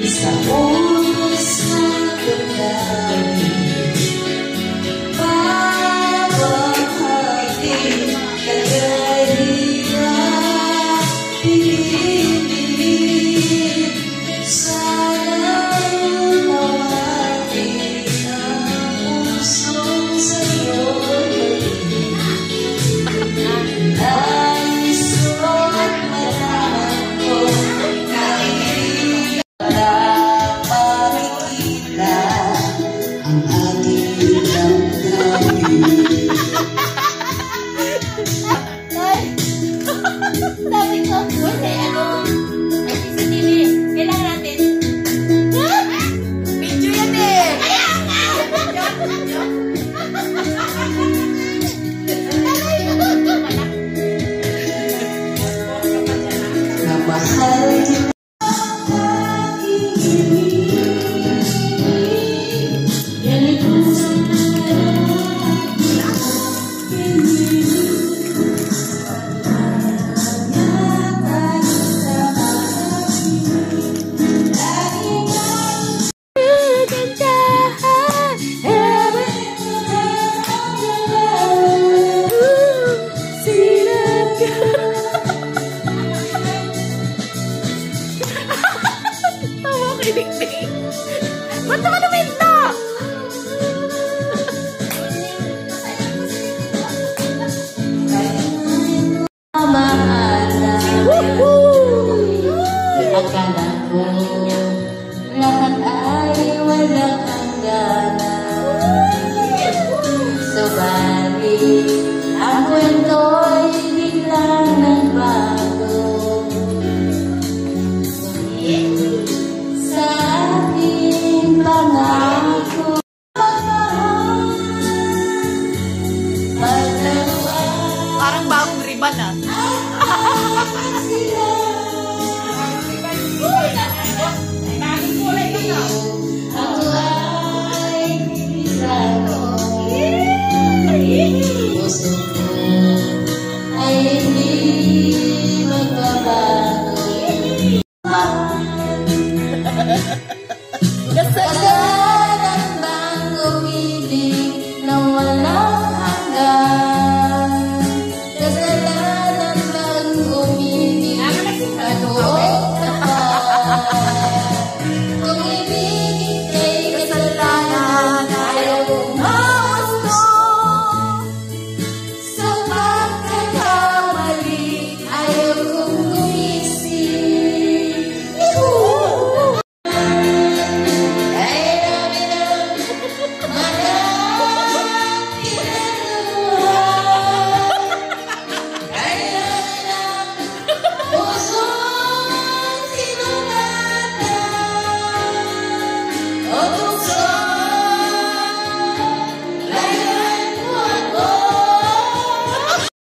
Sa oras na pagkain, babahagi kagaliya, pinipig. Sana mawagi ang pusong sa'yo'y nais ko't malaman ko na hindi para makikita ang ating damdamin. Sabi ko, kasi may CCTV. Kailangan natin. Video yan eh. Namahal kita. Ba't naman uminta? Akala ko lahat ay walang hangganan. Subalit ako'y